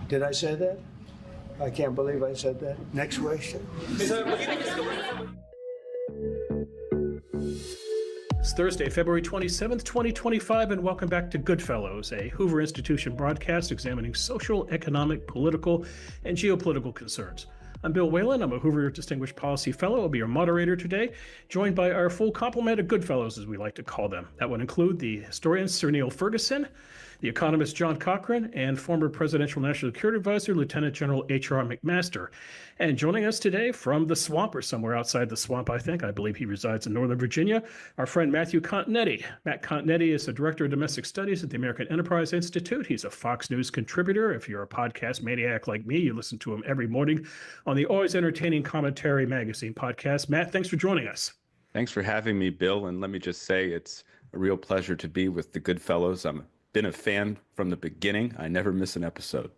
Did I say that? I can't believe I said that. Next question. It's Thursday, February 27th, 2025, and welcome back to Goodfellows, a Hoover Institution broadcast examining social, economic, political, and geopolitical concerns. I'm Bill Whalen. I'm a Hoover Distinguished Policy Fellow. I'll be your moderator today, joined by our full complement of Goodfellows, as we like to call them. That would include the historian Sir Neil Ferguson, the economist John Cochrane, and former Presidential National Security Advisor Lieutenant General H.R. McMaster. And joining us today from the swamp, or somewhere outside the swamp, I believe he resides in Northern Virginia, our friend Matthew Continetti. Matt Continetti is the Director of Domestic Studies at the American Enterprise Institute. He's a Fox News contributor. If you're a podcast maniac like me, you listen to him every morning on the always entertaining Commentary Magazine podcast. Matt, thanks for joining us. Thanks for having me, Bill. And let me just say it's a real pleasure to be with the Goodfellows. I'm been a fan from the beginning. I never miss an episode.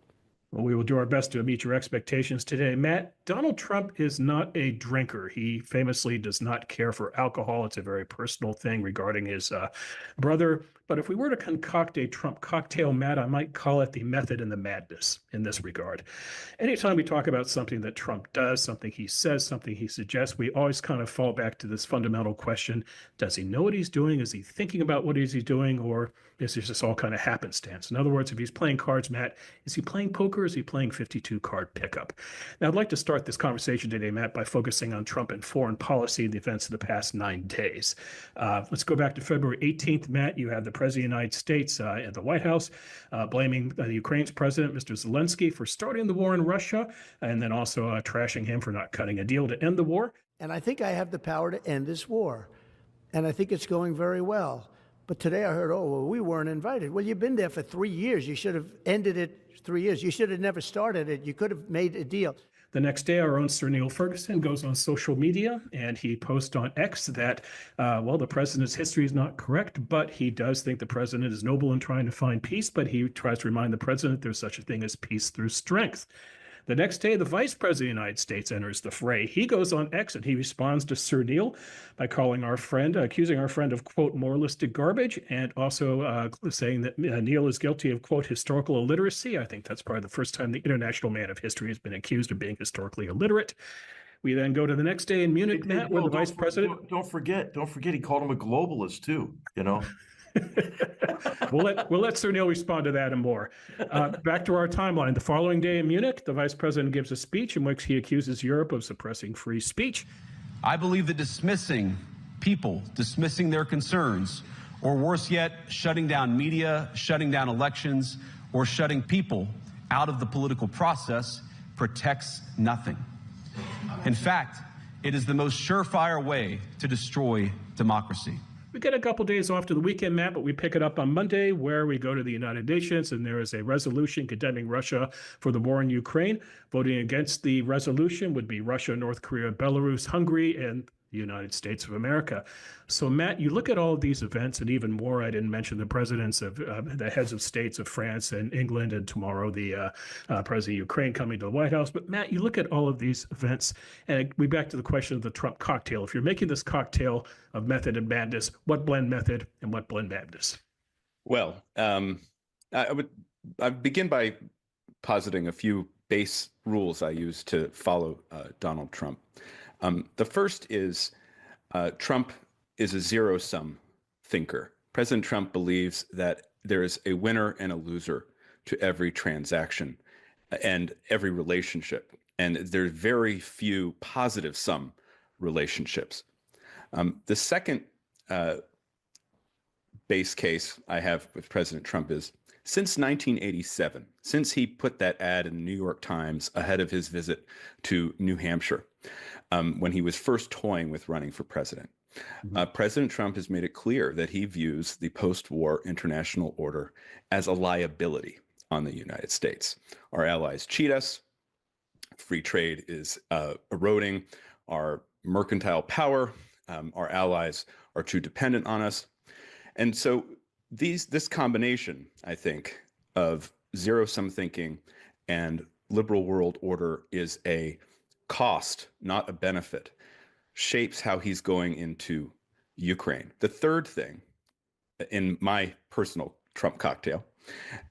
Well, we will do our best to meet your expectations today. Matt, Donald Trump is not a drinker. He famously does not care for alcohol. It's a very personal thing regarding his brother. But if we were to concoct a Trump cocktail, Matt, I might call it the method and the madness in this regard. Anytime we talk about something that Trump does, something he says, something he suggests, we always kind of fall back to this fundamental question. Does he know what he's doing? Is he thinking about what he's doing? Or is this just all kind of happenstance? In other words, if he's playing cards, Matt, is he playing poker or is he playing 52 card pickup? Now, I'd like to start this conversation today, Matt, by focusing on Trump and foreign policy and the events of the past 9 days. Let's go back to February 18th, Matt. You have the President of the United States at the White House blaming the Ukraine's president, Mr. Zelensky, for starting the war in Russia, and then also trashing him for not cutting a deal to end the war. And I think I have the power to end this war. And I think it's going very well. But today I heard, we weren't invited. Well, you've been there for 3 years. You should have ended it 3 years. You should have never started it. You could have made a deal. The next day, our own Sir Neil Ferguson goes on social media and he posts on X that, the president's history is not correct, but he does think the president is noble in trying to find peace, but he tries to remind the president there's such a thing as peace through strength. The next day, the vice president of the United States enters the fray. He goes on X and he responds to Sir Neil by accusing our friend of, quote, moralistic garbage, and also saying that Neil is guilty of, quote, historical illiteracy. I think that's probably the first time the international man of history has been accused of being historically illiterate. We then go to the next day in Munich, Matt, where the vice president... Don't forget, he called him a globalist too, you know? We'll let Sir Neil respond to that and more. Back to our timeline. The following day in Munich, the vice president gives a speech in which he accuses Europe of suppressing free speech. I believe that dismissing their concerns, or worse yet, shutting down media, shutting down elections, or shutting people out of the political process protects nothing. In fact, it is the most surefire way to destroy democracy. We get a couple days off to the weekend, Matt, but we pick it up on Monday, where we go to the United Nations, and there is a resolution condemning Russia for the war in Ukraine. Voting against the resolution would be Russia, North Korea, Belarus, Hungary, and the United States of America. So, Matt, you look at all of these events, and even more, I didn't mention the presidents of the heads of states of France and England, and tomorrow the president of Ukraine coming to the White House. But, Matt, you look at all of these events, and we back to the question of the Trump cocktail. If you're making this cocktail of method and madness, what blend method and what blend madness? Well, I begin by positing a few base rules I use to follow Donald Trump. The first is Trump is a zero-sum thinker. President Trump believes that there is a winner and a loser to every transaction and every relationship. And there's very few positive sum relationships. The second base case I have with President Trump is, since 1987, since he put that ad in the New York Times ahead of his visit to New Hampshire, when he was first toying with running for president, President Trump has made it clear that he views the post-war international order as a liability on the United States. Our allies cheat us. Free trade is eroding our mercantile power. Our allies are too dependent on us. And so this combination, I think, of zero-sum thinking and liberal world order is a cost, not a benefit, shapes how he's going into Ukraine. The third thing, in my personal Trump cocktail,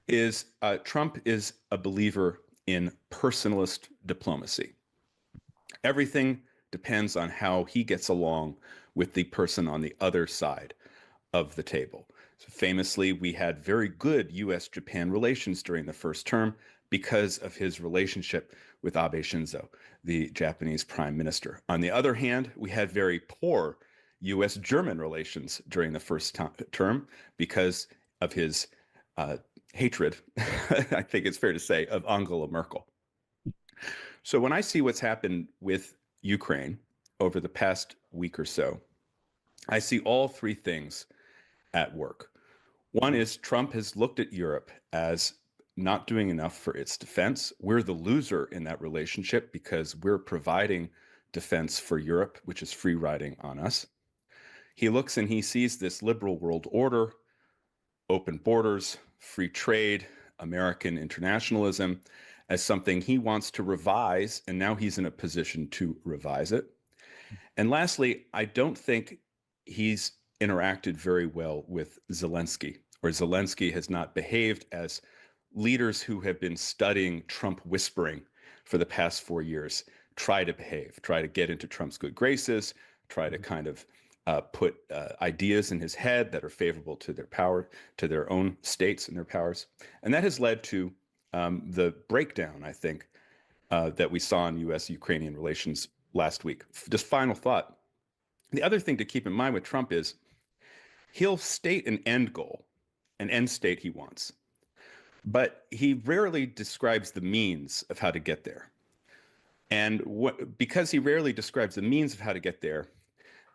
is Trump is a believer in personalist diplomacy. Everything depends on how he gets along with the person on the other side of the table. So famously, we had very good US-Japan relations during the first term because of his relationship with Abe Shinzo, the Japanese prime minister. On the other hand, we had very poor US-German relations during the first term because of his hatred, I think it's fair to say, of Angela Merkel. So when I see what's happened with Ukraine over the past week or so, I see all three things at work. One is Trump has looked at Europe as not doing enough for its defense. We're the loser in that relationship because we're providing defense for Europe, which is free riding on us. He looks and he sees this liberal world order, open borders, free trade, American internationalism as something he wants to revise, and now he's in a position to revise it. And lastly, I don't think he's interacted very well with Zelensky, or Zelensky has not behaved as leaders who have been studying Trump whispering for the past 4 years try to behave, try to get into Trump's good graces, try to kind of put ideas in his head that are favorable to their power, to their own states and their powers. And that has led to the breakdown, I think, that we saw in U.S.-Ukrainian relations last week. Just final thought. The other thing to keep in mind with Trump is he'll state an end goal, an end state he wants, but he rarely describes the means of how to get there. And because he rarely describes the means of how to get there,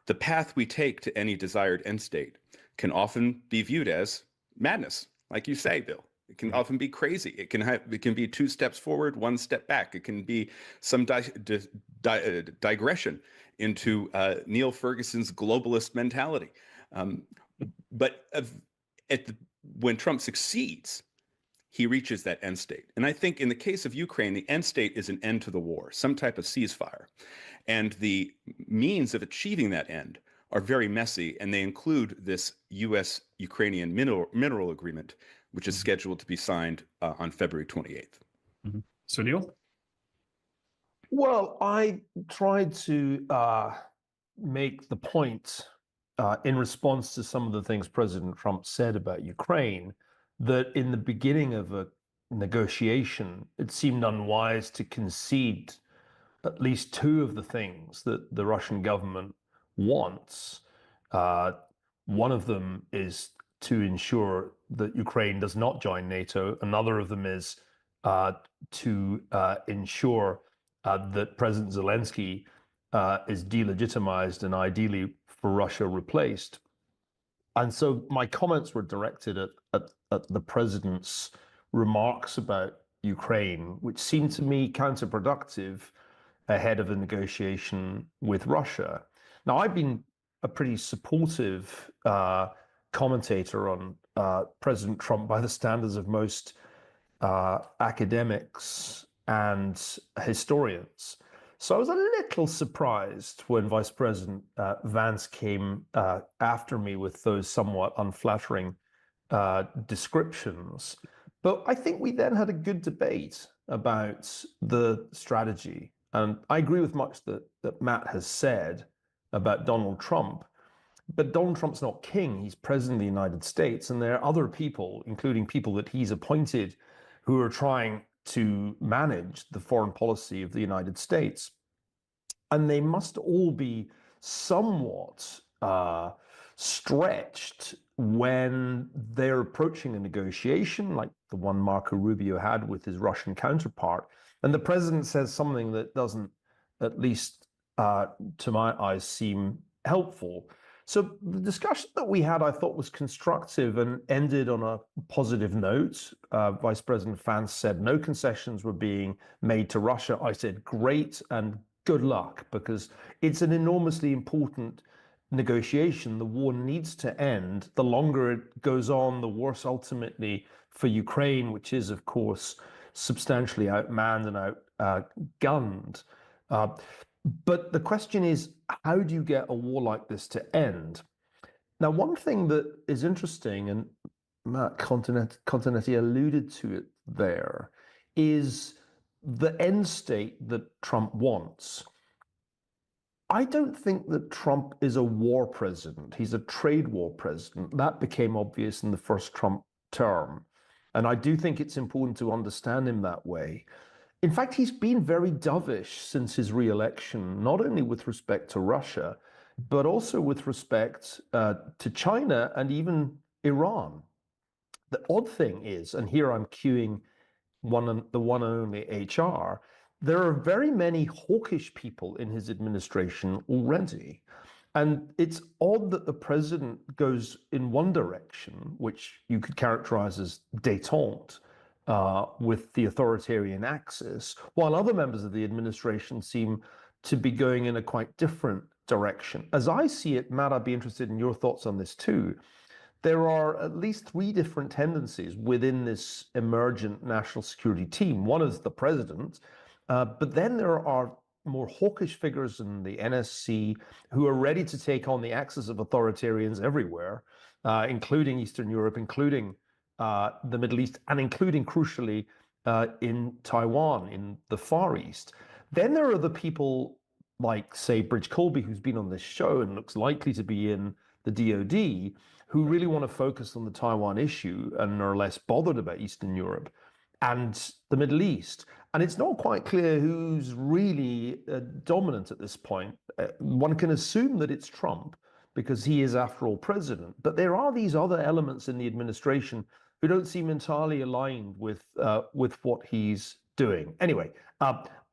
the path we take to any desired end state can often be viewed as madness, like you say, Bill. It can often be crazy. It can be 2 steps forward, 1 step back. It can be some digression into Neil Ferguson's globalist mentality. But when Trump succeeds, he reaches that end state. And I think in the case of Ukraine, the end state is an end to the war, some type of ceasefire. And the means of achieving that end are very messy, and they include this U.S.-Ukrainian mineral agreement, which is scheduled to be signed on February 28th. Mm-hmm. So, Neil? Well, I tried to make the point in response to some of the things President Trump said about Ukraine, that in the beginning of a negotiation, it seemed unwise to concede at least 2 of the things that the Russian government wants. One of them is to ensure that Ukraine does not join NATO. Another of them is to ensure that President Zelensky is delegitimized and ideally for Russia replaced. And so my comments were directed at the president's remarks about Ukraine, which seemed to me counterproductive ahead of a negotiation with Russia. Now, I've been a pretty supportive commentator on President Trump by the standards of most academics and historians. So I was a little surprised when Vice President Vance came after me with those somewhat unflattering descriptions. But I think we then had a good debate about the strategy. And I agree with much that Matt has said about Donald Trump. But Donald Trump's not king. He's president of the United States. And there are other people, including people that he's appointed, who are trying to manage the foreign policy of the United States. And they must all be somewhat stretched when they're approaching a negotiation, like the one Marco Rubio had with his Russian counterpart. And the president says something that doesn't, at least to my eyes, seem helpful. So the discussion that we had, I thought, was constructive and ended on a positive note. Vice President Vance said no concessions were being made to Russia. I said, great and good luck, because it's an enormously important negotiation. The war needs to end. The longer it goes on, the worse ultimately for Ukraine, which is, of course, substantially outmanned and outgunned. But the question is, how do you get a war like this to end? Now, one thing that is interesting, and Matt Continetti alluded to it there, is the end state that Trump wants. I don't think that Trump is a war president. He's a trade war president. That became obvious in the first Trump term. And I do think it's important to understand him that way. In fact, he's been very dovish since his re-election, not only with respect to Russia, but also with respect to China and even Iran. The odd thing is, and here I'm cueing the one and only HR, there are very many hawkish people in his administration already. And it's odd that the president goes in one direction, which you could characterize as détente, with the authoritarian axis, while other members of the administration seem to be going in a quite different direction. As I see it, Matt, I'd be interested in your thoughts on this too. There are at least three different tendencies within this emergent national security team. One is the president, but then there are more hawkish figures in the NSC who are ready to take on the axis of authoritarians everywhere, including Eastern Europe, including the Middle East, and including, crucially, in Taiwan, in the Far East. Then there are the people like, say, Bridge Colby, who's been on this show and looks likely to be in the DOD, who really want to focus on the Taiwan issue and are less bothered about Eastern Europe and the Middle East. And it's not quite clear who's really dominant at this point. One can assume that it's Trump, because he is, after all, president. But there are these other elements in the administration who don't seem entirely aligned with what he's doing. Anyway,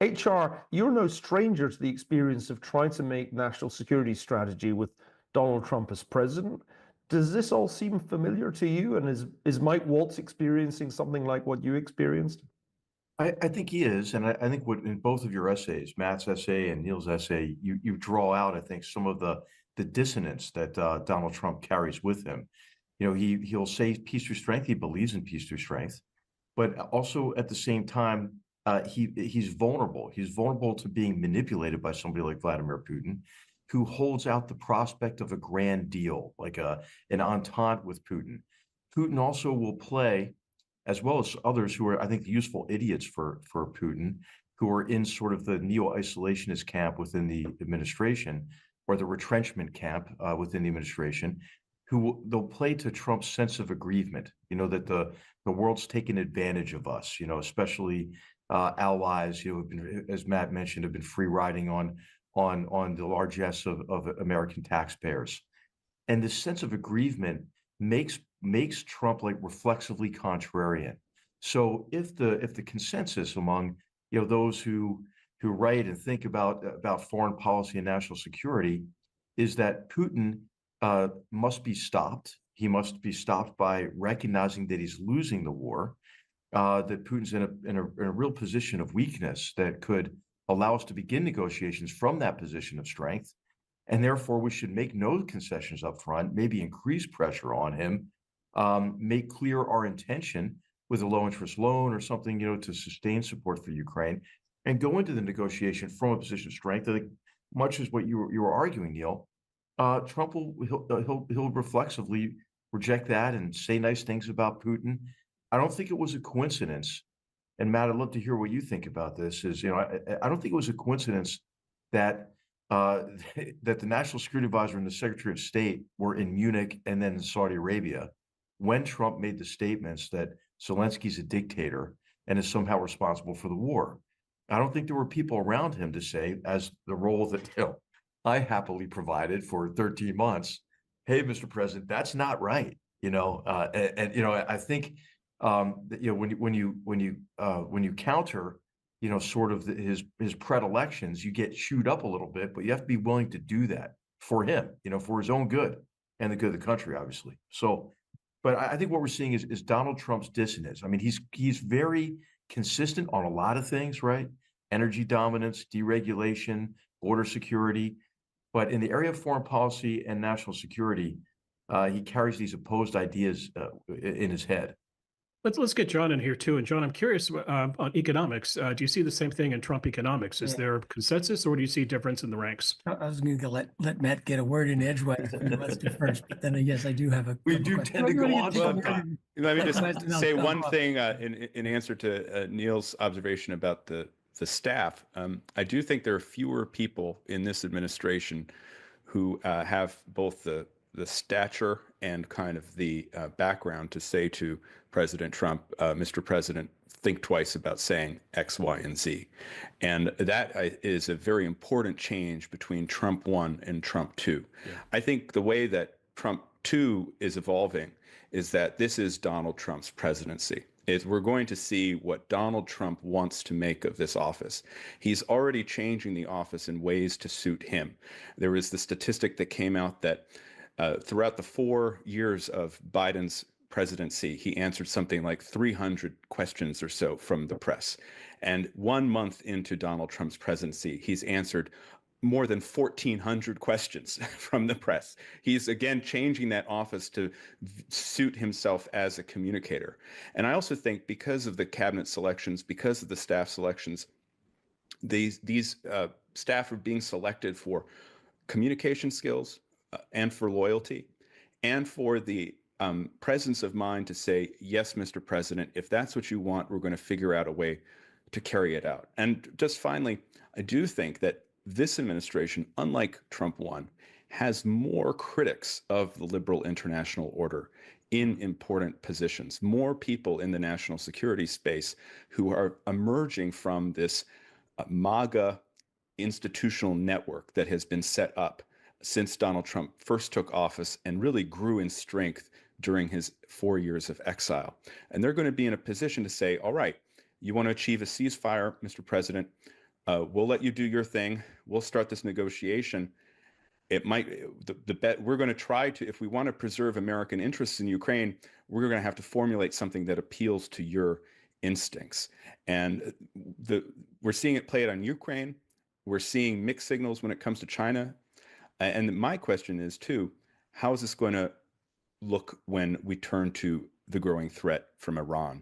HR, you're no stranger to the experience of trying to make national security strategy with Donald Trump as president. Does this all seem familiar to you? And is Mike Waltz experiencing something like what you experienced? I think he is. And I think what in both of your essays, Matt's essay and Neil's essay, you draw out, I think, some of the dissonance that Donald Trump carries with him. You know, he'll say peace through strength. He believes in peace through strength. But also at the same time, he's vulnerable. He's vulnerable to being manipulated by somebody like Vladimir Putin, who holds out the prospect of a grand deal, like an entente with Putin. Putin also will play, as well as others who are, I think, useful idiots for Putin, who are in sort of the neo-isolationist camp within the administration, or the retrenchment camp within the administration, they'll play to Trump's sense of aggrievement, you know, that the world's taken advantage of us, you know, especially allies, you know, have been, as Matt mentioned, have been free riding on the largesse of American taxpayers. And this sense of aggrievement makes Trump like reflexively contrarian. So if the consensus among, you know, those who write and think about foreign policy and national security is that Putin must be stopped. He must be stopped by recognizing that he's losing the war, that Putin's in a real position of weakness that could allow us to begin negotiations from that position of strength. And therefore, we should make no concessions up front, maybe increase pressure on him, make clear our intention with a low interest loan or something, you know, to sustain support for Ukraine, and go into the negotiation from a position of strength. I think much as what you were arguing, Neil, Trump he'll reflexively reject that and say nice things about Putin. I don't think it was a coincidence. And Matt, I'd love to hear what you think about this. Is, you know, I don't think it was a coincidence that that the National Security Advisor and the Secretary of State were in Munich and then in Saudi Arabia when Trump made the statements that Zelensky's a dictator and is somehow responsible for the war. I don't think there were people around him to say, as the role that, you know, I happily provided for 13 months, hey, Mr. President, that's not right. You know, and you know, I think that, you know, when you counter, you know, sort of his predilections, you get chewed up a little bit, but you have to be willing to do that for him, you know, for his own good and the good of the country, obviously. So, but I think what we're seeing is Donald Trump's dissonance. I mean, he's very consistent on a lot of things, right? Energy dominance, deregulation, border security. But in the area of foreign policy and national security, he carries these opposed ideas in his head. Let's get John in here too. And John, I'm curious on economics. Do you see the same thing in Trump economics? Is there consensus, or do you see difference in the ranks? I was going to let Matt get a word in edgewise. Let's do first, but then yes, I do have a. We do tend to go on sometimes. Let me just say one thing in answer to Neil's observation about the staff. I do think there are fewer people in this administration who have both the stature and kind of the background to say to President Trump, Mr. President, think twice about saying X, Y, and Z. And that is a very important change between Trump 1 and Trump 2. Yeah. I think the way that Trump 2 is evolving is that this is Donald Trump's presidency. We're going to see what Donald Trump wants to make of this office. He's already changing the office in ways to suit him. There was the statistic that came out that throughout the 4 years of Biden's presidency, he answered something like 300 questions or so from the press. And 1 month into Donald Trump's presidency, he's answered more than 1,400 questions from the press. He's again changing that office to suit himself as a communicator. And I also think because of the cabinet selections, because of the staff selections, these staff are being selected for communication skills and for loyalty and for the presence of mind to say, yes, Mr. President, if that's what you want, we're going to figure out a way to carry it out. And just finally, I do think that this administration, unlike Trump 1, has more critics of the liberal international order in important positions, more people in the national security space who are emerging from this MAGA institutional network that has been set up since Donald Trump first took office and really grew in strength during his 4 years of exile. And they're going to be in a position to say, all right, you want to achieve a ceasefire, Mr. President, we'll let you do your thing. We'll start this negotiation. It might, the bet we're going to try to, if we want to preserve American interests in Ukraine, we're going to have to formulate something that appeals to your instincts. And we're seeing it play out on Ukraine. We're seeing mixed signals when it comes to China. And my question is, too, how is this going to look when we turn to the growing threat from Iran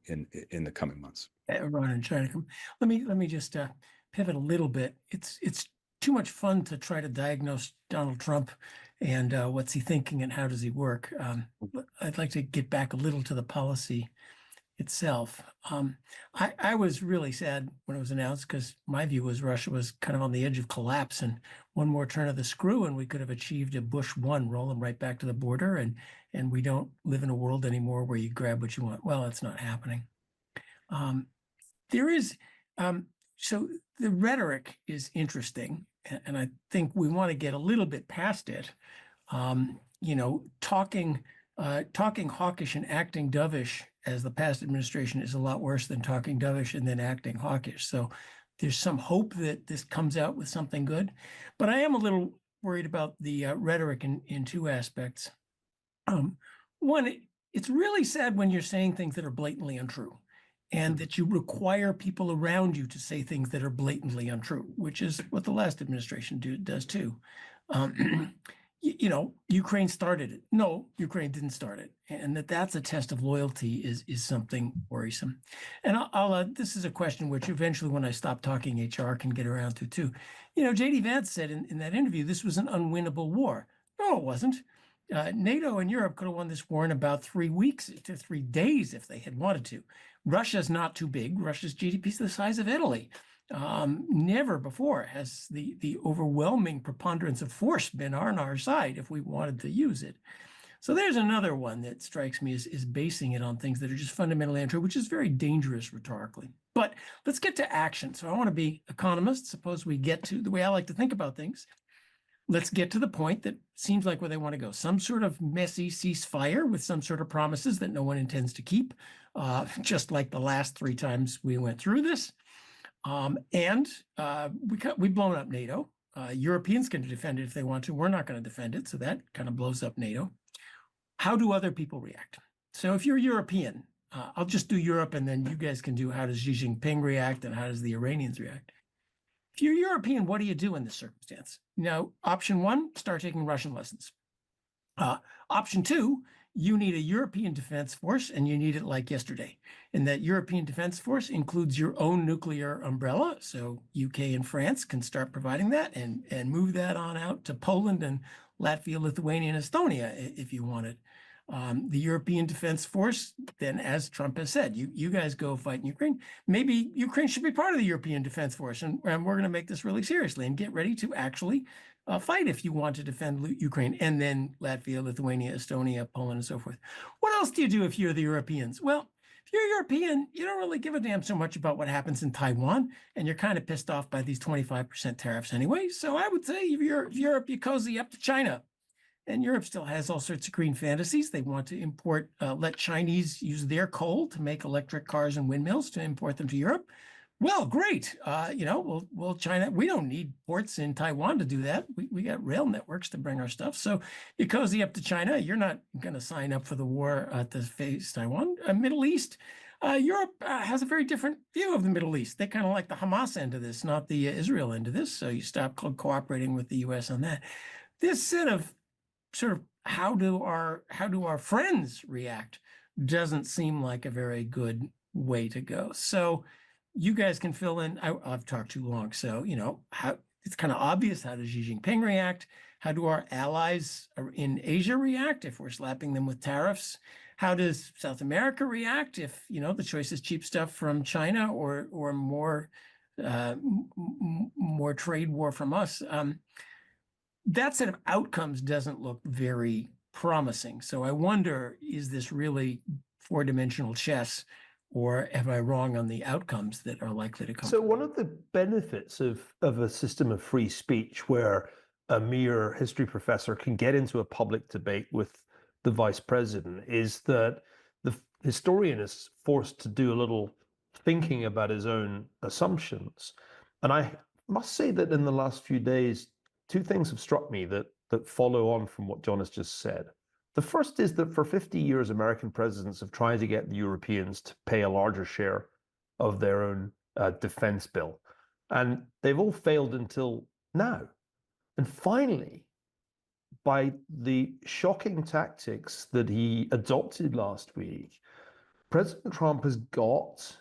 in the coming months? Iran and China. Let me just pivot a little bit. It's too much fun to try to diagnose Donald Trump and what's he thinking and how does he work. I'd like to get back a little to the policy itself. I was really sad when it was announced because my view was Russia was kind of on the edge of collapse, and one more turn of the screw and we could have achieved a Bush 1, roll them right back to the border, and we don't live in a world anymore where you grab what you want. Well, it's not happening. There is, so the rhetoric is interesting, and I think we want to get a little bit past it. Talking hawkish and acting dovish as the past administration is a lot worse than talking dovish and then acting hawkish. So there's some hope that this comes out with something good, but I am a little worried about the rhetoric in two aspects. One, it's really sad when you're saying things that are blatantly untrue, and that you require people around you to say things that are blatantly untrue, which is what the last administration does too. Ukraine started it. No, Ukraine didn't start it. And that's a test of loyalty is something worrisome. And this is a question which eventually when I stop talking HR can get around to too. J.D. Vance said in that interview, this was an unwinnable war. No, it wasn't. NATO and Europe could have won this war in about 3 weeks to 3 days if they had wanted to. Russia's not too big. Russia's GDP is the size of Italy. Never before has the overwhelming preponderance of force been on our side if we wanted to use it. So there's another one that strikes me as basing it on things that are just fundamentally untrue, which is very dangerous rhetorically. But let's get to action. So I want to be economist. Suppose we get to the way I like to think about things. Let's get to the point that seems like where they want to go. Some sort of messy ceasefire with some sort of promises that no one intends to keep, just like the last 3 times we went through this. We've blown up NATO. Europeans can defend it if they want to. We're not going to defend it. So that kind of blows up NATO. How do other people react? So if you're European, I'll just do Europe and then you guys can do how does Xi Jinping react and how does the Iranians react? If you're European, what do you do in this circumstance? Option 1, start taking Russian lessons. Option 2, you need a European defense force, and you need it like yesterday. And that European defense force includes your own nuclear umbrella. So UK and France can start providing that and move that on out to Poland and Latvia, Lithuania, and Estonia if you want it. The European Defense Force, then, as Trump has said, you guys go fight in Ukraine. Maybe Ukraine should be part of the European Defense Force, and we're going to make this really seriously and get ready to actually fight if you want to defend Ukraine, and then Latvia, Lithuania, Estonia, Poland, and so forth. What else do you do if you're the Europeans? Well, if you're European, you don't really give a damn so much about what happens in Taiwan, and you're kind of pissed off by these 25% tariffs anyway. So I would say if you're Europe, you cozy up to China. And Europe still has all sorts of green fantasies. They want to import, let Chinese use their coal to make electric cars and windmills to import them to Europe. Well, great. Well, China, we don't need ports in Taiwan to do that. We got rail networks to bring our stuff. So you cozy up to China. You're not going to sign up for the war to face Taiwan. Middle East, Europe has a very different view of the Middle East. They kind of like the Hamas end of this, not the Israel end of this. So you stop cooperating with the U.S. on that. This set of sort of how do our friends react doesn't seem like a very good way to go. So you guys can fill in. I've talked too long. So, how it's kind of obvious. How does Xi Jinping react? How do our allies in Asia react if we're slapping them with tariffs? How does South America react if, the choice is cheap stuff from China or more trade war from us? That set of outcomes doesn't look very promising. So I wonder, is this really four-dimensional chess, or am I wrong on the outcomes that are likely to come? So one of the benefits of a system of free speech where a mere history professor can get into a public debate with the vice president is that the historian is forced to do a little thinking about his own assumptions. And I must say that in the last few days, two things have struck me that follow on from what John has just said. The first is that for 50 years, American presidents have tried to get the Europeans to pay a larger share of their own defense bill. And they've all failed until now. And finally, by the shocking tactics that he adopted last week, President Trump has got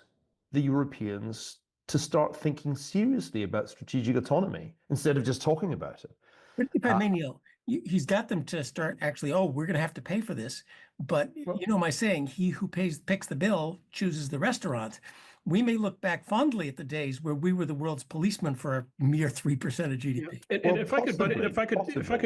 the Europeans to start thinking seriously about strategic autonomy instead of just talking about it. But if I may, Neil, he's got them to start actually, we're going to have to pay for this. But my saying, he who picks the bill chooses the restaurant. We may look back fondly at the days where we were the world's policeman for a mere 3% of GDP. Yeah. And if I could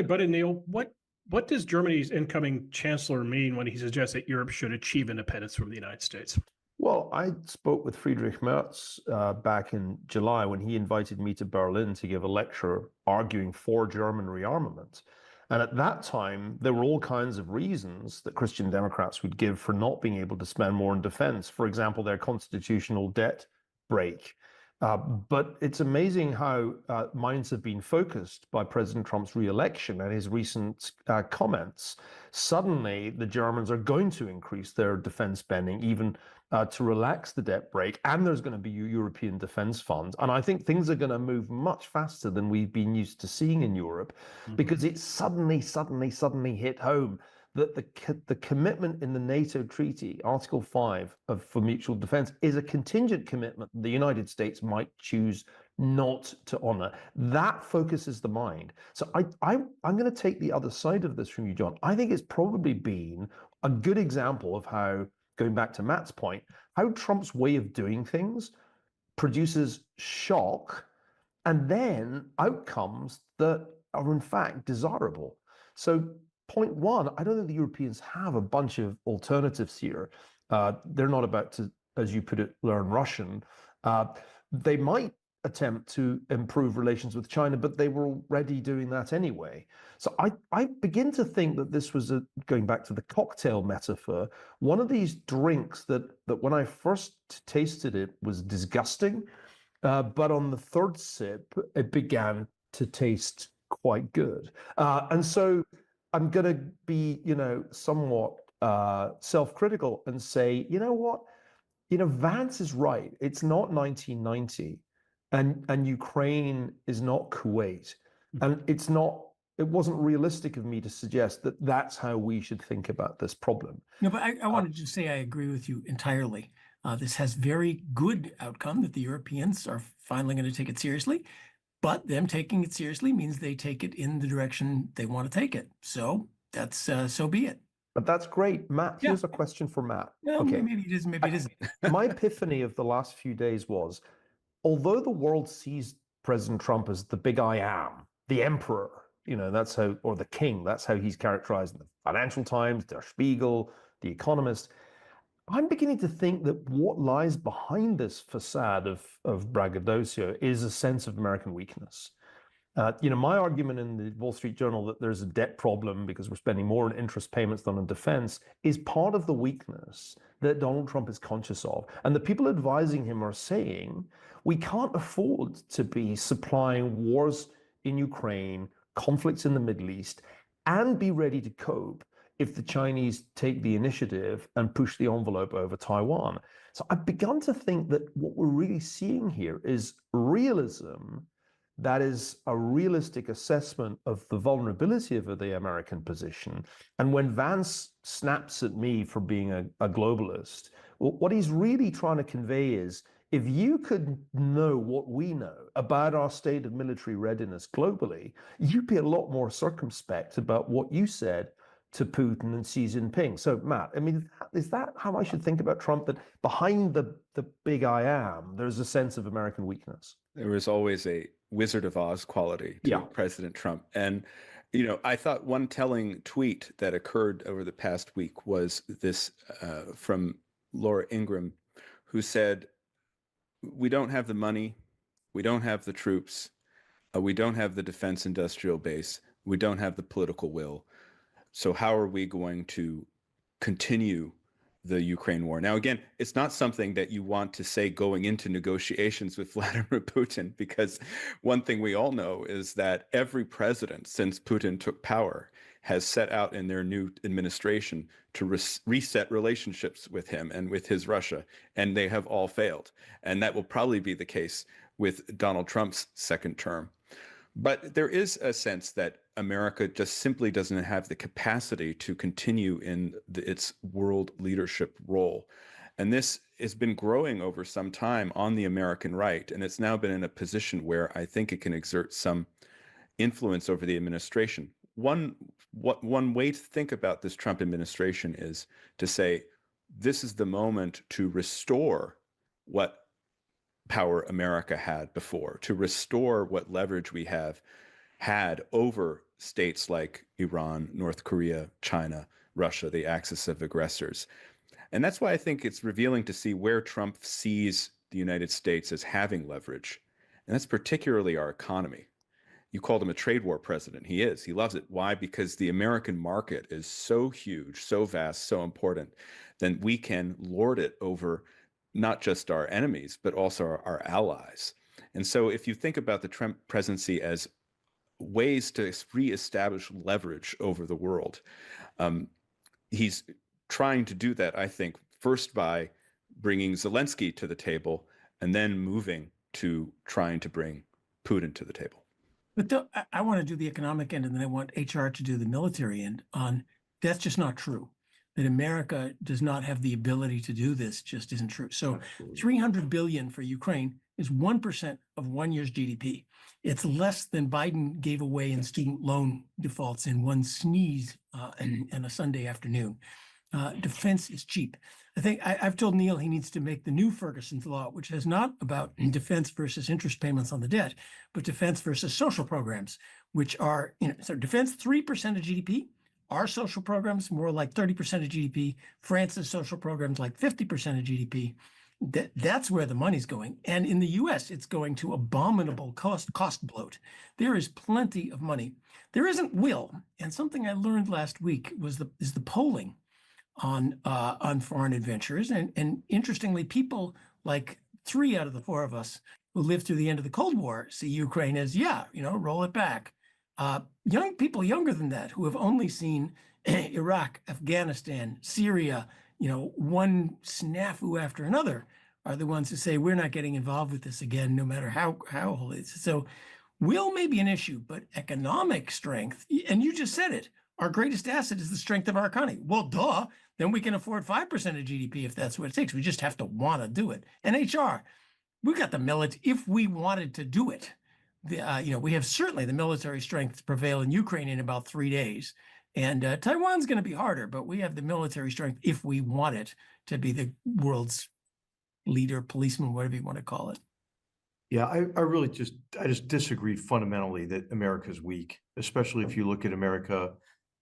butt in, Neil, what does Germany's incoming chancellor mean when he suggests that Europe should achieve independence from the United States? Well, I spoke with Friedrich Merz back in July when he invited me to Berlin to give a lecture arguing for German rearmament. And at that time, there were all kinds of reasons that Christian Democrats would give for not being able to spend more on defense. For example, their constitutional debt break. But it's amazing how minds have been focused by President Trump's re-election and his recent comments. Suddenly, the Germans are going to increase their defense spending, even to relax the debt break, and there's going to be a European defense fund. And I think things are going to move much faster than we've been used to seeing in Europe, because it suddenly hit home that the commitment in the NATO treaty, Article 5 for mutual defense, is a contingent commitment the United States might choose not to honor. That focuses the mind. So I'm going to take the other side of this from you, John. I think it's probably been a good example of how, going back to Matt's point, how Trump's way of doing things produces shock and then outcomes that are in fact desirable. So point one, I don't think the Europeans have a bunch of alternatives here. They're not about to, as you put it, learn Russian. They might attempt to improve relations with China, but they were already doing that anyway. So I begin to think that this was, going back to the cocktail metaphor, one of these drinks that when I first tasted it was disgusting, but on the third sip, it began to taste quite good. And so I'm going to be, somewhat self-critical and say, you know what? Vance is right. It's not 1990. And Ukraine is not Kuwait, and it's not it wasn't realistic of me to suggest that that's how we should think about this problem. No, but I wanted to say I agree with you entirely. This has very good outcome that the Europeans are finally going to take it seriously, but them taking it seriously means they take it in the direction they want to take it. So that's so be it. But that's great. Matt, here's a question for Matt. No, Okay. maybe it is, maybe it isn't. My epiphany of the last few days was, although the world sees President Trump as the big I am, the emperor, that's how, or the king, that's how he's characterized in the Financial Times, Der Spiegel, The Economist. I'm beginning to think that what lies behind this facade of braggadocio is a sense of American weakness. My argument in the Wall Street Journal that there's a debt problem because we're spending more on interest payments than on defense is part of the weakness that Donald Trump is conscious of. And the people advising him are saying, we can't afford to be supplying wars in Ukraine, conflicts in the Middle East, and be ready to cope if the Chinese take the initiative and push the envelope over Taiwan. So I've begun to think that what we're really seeing here is realism. That is a realistic assessment of the vulnerability of the American position. And when Vance snaps at me for being a globalist, what he's really trying to convey is, if you could know what we know about our state of military readiness globally, you'd be a lot more circumspect about what you said to Putin and Xi Jinping. So, Matt, is that how I should think about Trump, that behind the big I am, there's a sense of American weakness? There was always a Wizard of Oz quality to President Trump. And, I thought one telling tweet that occurred over the past week was this from Laura Ingraham, who said, we don't have the money, we don't have the troops, we don't have the defense industrial base, we don't have the political will. So how are we going to continue the Ukraine war? Now, again, it's not something that you want to say going into negotiations with Vladimir Putin, because one thing we all know is that every president since Putin took power has set out in their new administration to reset relationships with him and with his Russia, and they have all failed. And that will probably be the case with Donald Trump's second term. But there is a sense that America just simply doesn't have the capacity to continue in its world leadership role. And this has been growing over some time on the American right. And it's now been in a position where I think it can exert some influence over the administration. One way to think about this Trump administration is to say, this is the moment to restore what power America had before, to restore what leverage we have had over states like Iran, North Korea, China, Russia, the axis of aggressors. And that's why I think it's revealing to see where Trump sees the United States as having leverage. And that's particularly our economy. You called him a trade war president. He is. He loves it. Why? Because the American market is so huge, so vast, so important, that we can lord it over not just our enemies, but also our allies. And so if you think about the Trump presidency as ways to reestablish leverage over the world, he's trying to do that, I think, first by bringing Zelensky to the table and then moving to trying to bring Putin to the table. But I want to do the economic end, and then I want HR to do the military end. That's just not true. That America does not have the ability to do this just isn't true. So $300 billion for Ukraine is 1% of 1 year's GDP. It's less than Biden gave away in student loan defaults in one sneeze and a Sunday afternoon. Defense is cheap. I think I've told Neil he needs to make the new Ferguson's Law, which is not about defense versus interest payments on the debt, but defense versus social programs, which are, so defense 3% of GDP. Our social programs more like 30% of GDP. France's social programs like 50% of GDP. That's where the money's going. And in the US, it's going to abominable cost bloat. There is plenty of money. There isn't will. And something I learned last week is the polling on foreign adventures. And interestingly, people like 3 out of the 4 of us who lived through the end of the Cold War see Ukraine as, roll it back. Young people younger than that who have only seen Iraq, Afghanistan, Syria, one snafu after another are the ones who say, we're not getting involved with this again, no matter how old it is. So Will may be an issue, but economic strength, and you just said it, our greatest asset is the strength of our economy. Well, duh, then we can afford 5% of GDP if that's what it takes. We just have to want to do it. And HR, we got the military, if we wanted to do it. We have certainly the military strength to prevail in Ukraine in about 3 days. And Taiwan's going to be harder, but we have the military strength if we want it to be the world's leader, policeman, whatever you want to call it. Yeah, I just disagree fundamentally that America's weak, especially if you look at America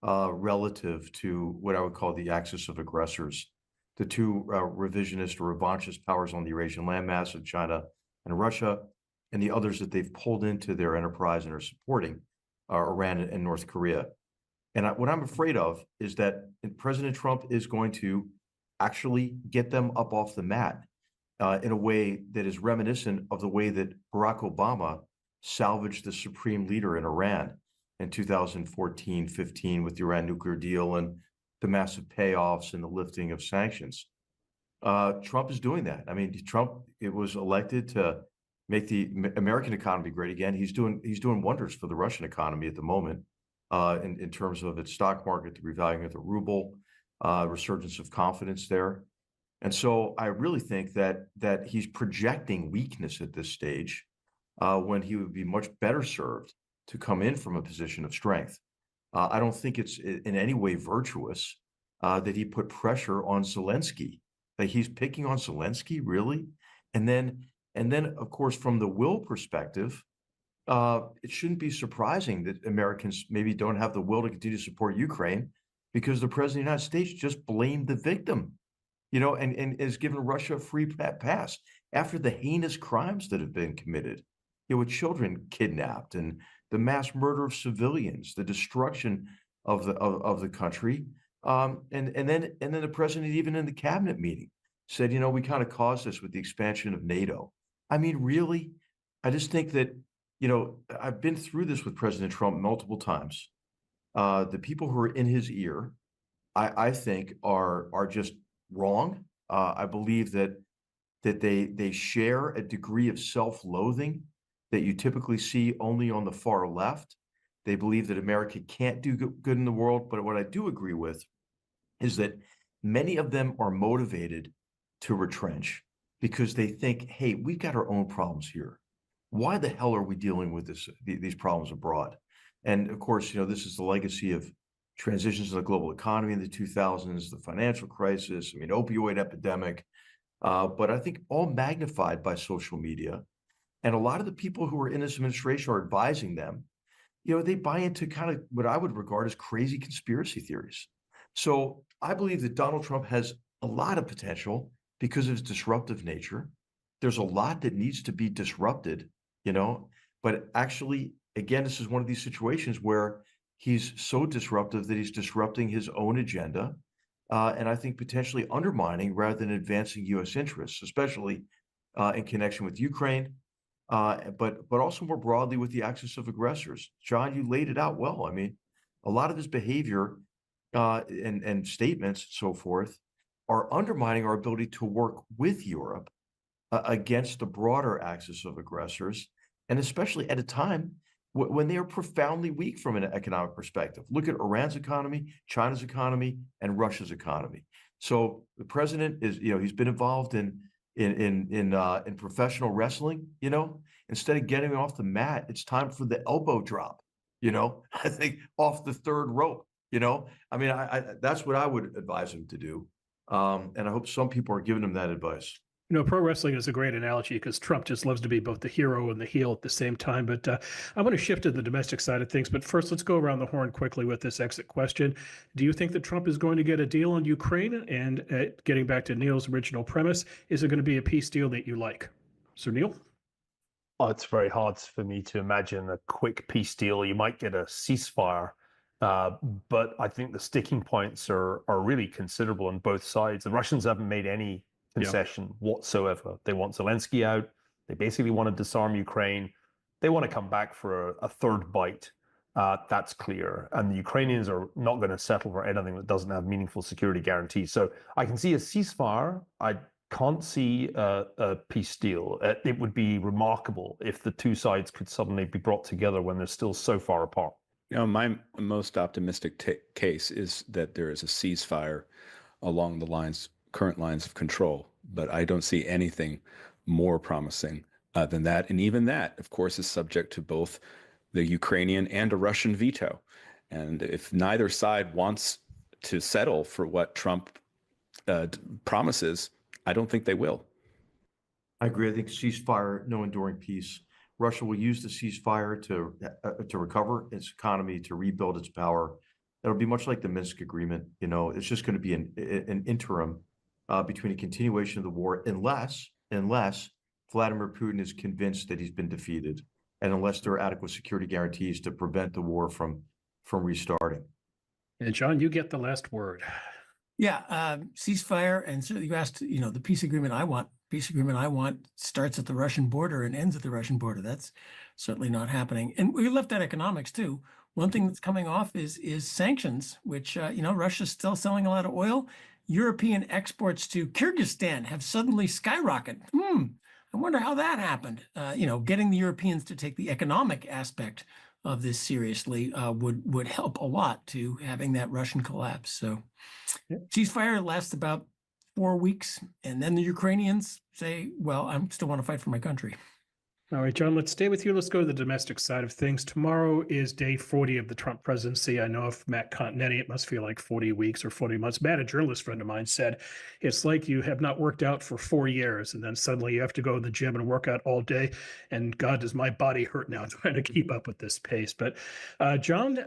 relative to what I would call the axis of aggressors, the two revisionist or revanchist powers on the Eurasian landmass of China and Russia, and the others that they've pulled into their enterprise and are supporting, Iran and North Korea. And what I'm afraid of is that President Trump is going to actually get them up off the mat in a way that is reminiscent of the way that Barack Obama salvaged the supreme leader in Iran in 2014-15 with the Iran nuclear deal and the massive payoffs and the lifting of sanctions. Trump is doing that. I mean, Trump, it was elected to make the American economy great again. He's doing wonders for the Russian economy at the moment in terms of its stock market, the revaluing of the ruble, resurgence of confidence there. And so I really think that he's projecting weakness at this stage when he would be much better served to come in from a position of strength. I don't think it's in any way virtuous that he put pressure on Zelensky. That he's picking on Zelensky, really? And then, of course, from the will perspective, it shouldn't be surprising that Americans maybe don't have the will to continue to support Ukraine because the president of the United States just blamed the victim. And has given Russia a free pass after the heinous crimes that have been committed, with children kidnapped and the mass murder of civilians, the destruction of the country, and then the president, even in the cabinet meeting, said, we kind of caused this with the expansion of NATO. I mean, really, I just think that I've been through this with President Trump multiple times. The people who are in his ear, I think, are just wrong. I believe that they share a degree of self-loathing that you typically see only on the far left. They believe that America can't do good in the world. But what I do agree with is that many of them are motivated to retrench because they think, hey, we've got our own problems here. Why the hell are we dealing with these problems abroad? And of course, this is the legacy of transitions in the global economy in the 2000s, the financial crisis, opioid epidemic, but I think all magnified by social media. And a lot of the people who are in this administration are advising them, they buy into kind of what I would regard as crazy conspiracy theories. So I believe that Donald Trump has a lot of potential because of his disruptive nature. There's a lot that needs to be disrupted, but actually, again, this is one of these situations where he's so disruptive that he's disrupting his own agenda, and I think potentially undermining rather than advancing U.S. interests, especially in connection with Ukraine, but also more broadly with the axis of aggressors. John, you laid it out well. I mean, a lot of his behavior and statements and so forth are undermining our ability to work with Europe against the broader axis of aggressors, and especially at a time when they are profoundly weak from an economic perspective. Look at Iran's economy, China's economy, and Russia's economy. So the president is, he's been involved in professional wrestling. Instead of getting off the mat, it's time for the elbow drop. I think off the third rope. That's what I would advise him to do, and I hope some people are giving him that advice. Pro wrestling is a great analogy because Trump just loves to be both the hero and the heel at the same time. But I want to shift to the domestic side of things. But first, let's go around the horn quickly with this exit question. Do you think that Trump is going to get a deal on Ukraine? And getting back to Neil's original premise, is it going to be a peace deal that you like? So, Neil? Oh, it's very hard for me to imagine a quick peace deal. You might get a ceasefire. But I think the sticking points are really considerable on both sides. The Russians haven't made any concession whatsoever. They want Zelensky out. They basically want to disarm Ukraine. They want to come back for a third bite. That's clear. And the Ukrainians are not going to settle for anything that doesn't have meaningful security guarantees. So I can see a ceasefire. I can't see a peace deal. It would be remarkable if the two sides could suddenly be brought together when they're still so far apart. My most optimistic case is that there is a ceasefire along the current lines of control, but I don't see anything more promising than that. And even that, of course, is subject to both the Ukrainian and a Russian veto. And if neither side wants to settle for what Trump promises, I don't think they will. I agree. I think ceasefire, no enduring peace. Russia will use the ceasefire to recover its economy, to rebuild its power. It'll be much like the Minsk agreement. It's just going to be an interim between a continuation of the war, unless Vladimir Putin is convinced that he's been defeated, and unless there are adequate security guarantees to prevent the war from restarting. And John, you get the last word. Yeah, ceasefire, and certainly you asked, the peace agreement I want starts at the Russian border and ends at the Russian border. That's certainly not happening. And we left out economics too. One thing that's coming off is sanctions, which, Russia's still selling a lot of oil. European exports to Kyrgyzstan have suddenly skyrocketed. I wonder how that happened. Getting the Europeans to take the economic aspect of this seriously would help a lot to having that Russian collapse. So ceasefire lasts about 4 weeks, and then the Ukrainians say, well, I still want to fight for my country. All right, John, let's stay with you. Let's go to the domestic side of things. Tomorrow is day 40 of the Trump presidency. I know if Matt Continetti, it must feel like 40 weeks or 40 months. Matt, a journalist friend of mine, said it's like you have not worked out for 4 years, and then suddenly you have to go to the gym and work out all day. And God, does my body hurt now trying to keep up with this pace. But John,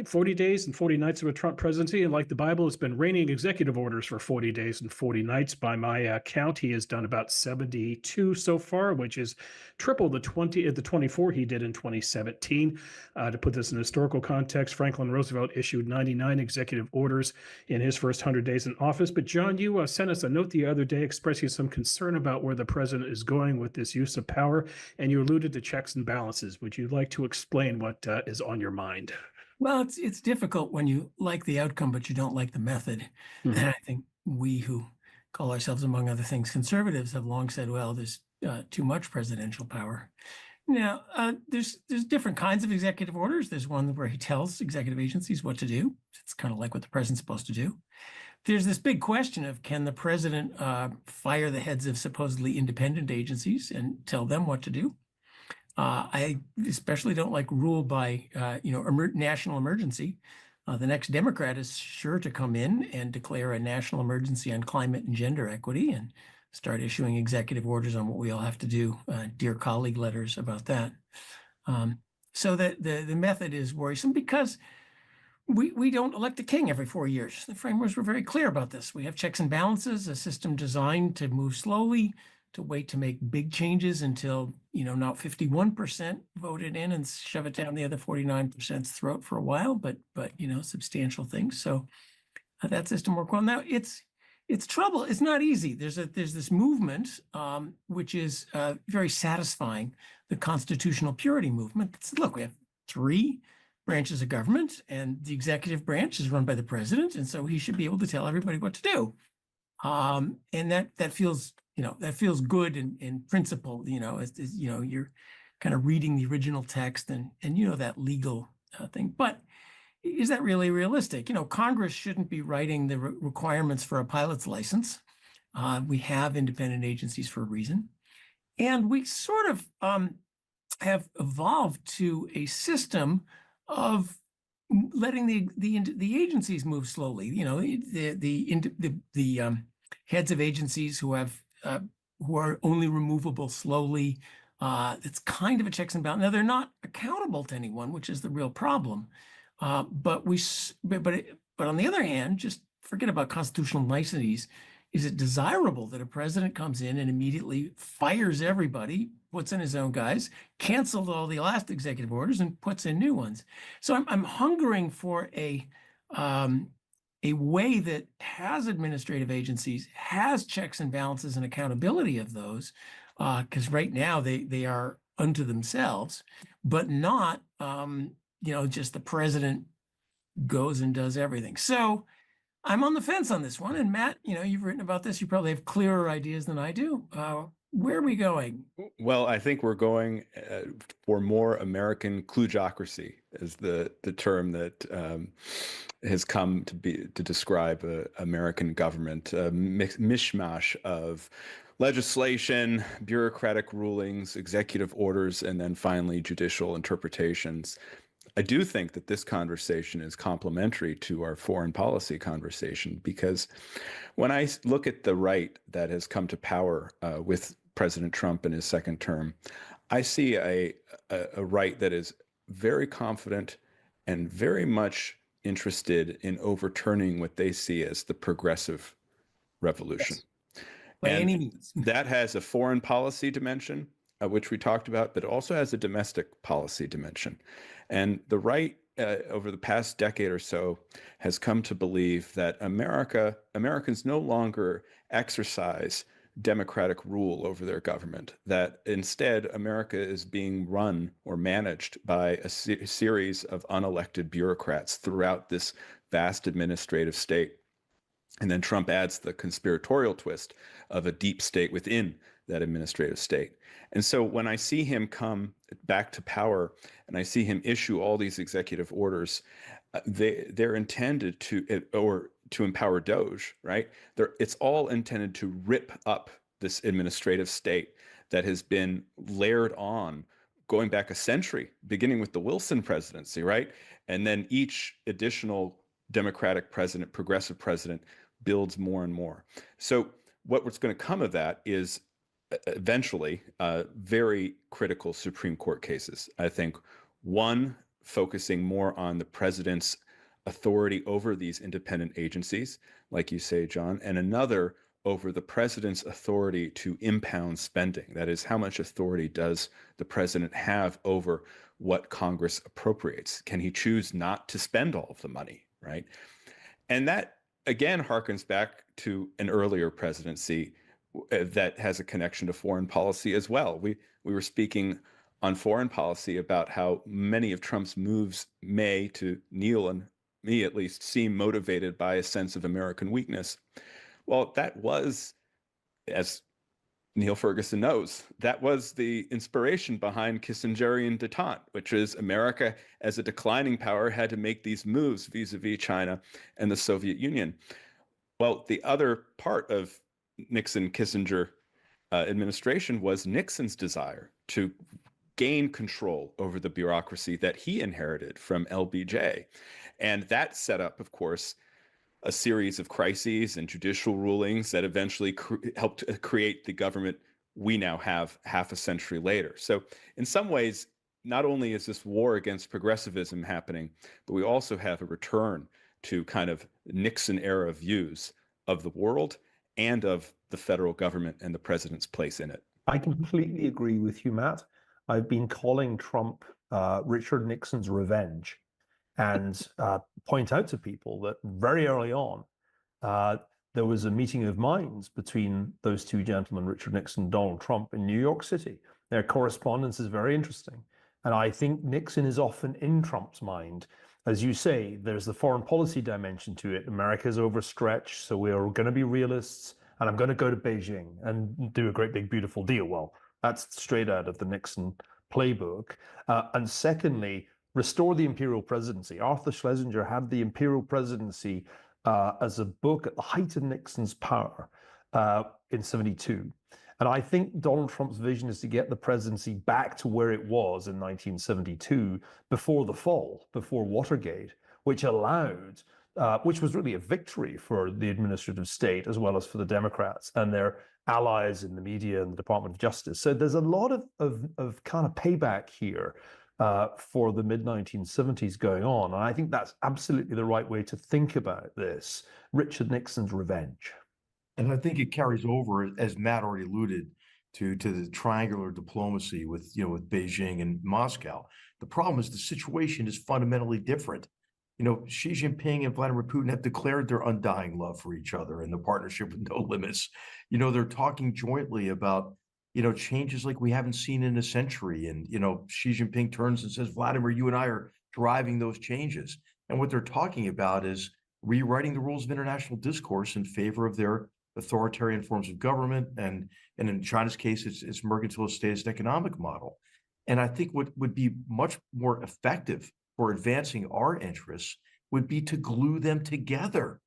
40 days and 40 nights of a Trump presidency, and like the Bible, it's been raining executive orders for 40 days and 40 nights. By my count, he has done about 72 so far, which is triple the 24 he did in 2017. To put this in historical context, Franklin Roosevelt issued 99 executive orders in his first 100 days in office. But John, you sent us a note the other day expressing some concern about where the president is going with this use of power, and you alluded to checks and balances. Would you like to explain what is on your mind? Well, it's difficult when you like the outcome, but you don't like the method. And I think we who call ourselves, among other things, conservatives have long said, well, there's too much presidential power. Now, there's different kinds of executive orders. There's one where he tells executive agencies what to do. It's kind of like what the president's supposed to do. There's this big question of, can the president fire the heads of supposedly independent agencies and tell them what to do? I especially don't like rule by, national emergency. The next Democrat is sure to come in and declare a national emergency on climate and gender equity and start issuing executive orders on what we all have to do, dear colleague letters about that. So that the method is worrisome because we don't elect a king every 4 years. The framers were very clear about this. We have checks and balances, a system designed to move slowly, to wait to make big changes until, not 51% voted in and shove it down the other 49%'s throat for a while, but substantial things. So that system worked well. Now it's trouble. It's not easy. There's this movement, which is very satisfying, the constitutional purity movement. Look, we have 3 branches of government, and the executive branch is run by the president, and so he should be able to tell everybody what to do. And that feels good in principle. You're kind of reading the original text and that legal thing, but. Is that really realistic? Congress shouldn't be writing the requirements for a pilot's license. We have independent agencies for a reason. And we sort of have evolved to a system of letting the agencies move slowly. The heads of agencies who are only removable slowly. It's kind of a checks and balances. Now, they're not accountable to anyone, which is the real problem. But on the other hand, just forget about constitutional niceties. Is it desirable that a president comes in and immediately fires everybody, puts in his own guys, canceled all the last executive orders, and puts in new ones? So I'm hungering for a way that has administrative agencies, has checks and balances and accountability of those, because right now they are unto themselves, but not just the president goes and does everything. So I'm on the fence on this one. And Matt, you've written about this. You probably have clearer ideas than I do. Where are we going? Well, I think we're going for more American kludocracy, is the term that has come to describe American government, a mishmash of legislation, bureaucratic rulings, executive orders, and then finally judicial interpretations. I do think that this conversation is complementary to our foreign policy conversation, because when I look at the right that has come to power with President Trump in his second term, I see a right that is very confident and very much interested in overturning what they see as the progressive revolution. Yes. By any means. That has a foreign policy dimension, which we talked about, but it also has a domestic policy dimension. And the right, over the past decade or so, has come to believe that Americans no longer exercise democratic rule over their government, that instead America is being run or managed by a series of unelected bureaucrats throughout this vast administrative state. And then Trump adds the conspiratorial twist of a deep state within that administrative state. And so when I see him come back to power and I see him issue all these executive orders, they're intended to empower Doge, right? It's all intended to rip up this administrative state that has been layered on going back a century, beginning with the Wilson presidency, right? And then each additional Democratic president, progressive president, builds more and more. So what's going to come of that is eventually very critical Supreme Court cases. I think one focusing more on the president's authority over these independent agencies, like you say, John, and another over the president's authority to impound spending. That is, how much authority does the president have over what Congress appropriates? Can he choose not to spend all of the money, right? And that, again, harkens back to an earlier presidency that has a connection to foreign policy as well. We were speaking on foreign policy about how many of Trump's moves may, to Neil and me at least, seem motivated by a sense of American weakness. Well, that was, as Neil Ferguson knows, that was the inspiration behind Kissingerian détente, which is America as a declining power had to make these moves vis-a-vis China and the Soviet Union. Well, the other part of Nixon-Kissinger administration was Nixon's desire to gain control over the bureaucracy that he inherited from LBJ. And that set up, of course, a series of crises and judicial rulings that eventually helped create the government we now have half a century later. So in some ways, not only is this war against progressivism happening, but we also have a return to kind of Nixon-era views of the world and of the federal government and the president's place in it. I completely agree with you, Matt. I've been calling Trump Richard Nixon's revenge, and point out to people that very early on, there was a meeting of minds between those two gentlemen, Richard Nixon and Donald Trump, in New York City. Their correspondence is very interesting. And I think Nixon is often in Trump's mind. As you say, there's the foreign policy dimension to it. America's overstretched, so we're going to be realists, and I'm going to go to Beijing and do a great big beautiful deal. Well, that's straight out of the Nixon playbook. And secondly, restore the imperial presidency. Arthur Schlesinger had the imperial presidency as a book at the height of Nixon's power in '72. And I think Donald Trump's vision is to get the presidency back to where it was in 1972, before the fall, before Watergate, which allowed, which was really a victory for the administrative state as well as for the Democrats and their allies in the media and the Department of Justice. So there's a lot of kind of payback here for the mid-1970s going on. And I think that's absolutely the right way to think about this, Richard Nixon's revenge. And I think it carries over, as Matt already alluded to the triangular diplomacy with Beijing and Moscow. The problem is the situation is fundamentally different. Xi Jinping and Vladimir Putin have declared their undying love for each other and the partnership with no limits. They're talking jointly about, changes like we haven't seen in a century. And, Xi Jinping turns and says, Vladimir, you and I are driving those changes. And what they're talking about is rewriting the rules of international discourse in favor of their authoritarian forms of government, and in China's case, it's mercantilist statist economic model. And I think what would be much more effective for advancing our interests would be to glue them together.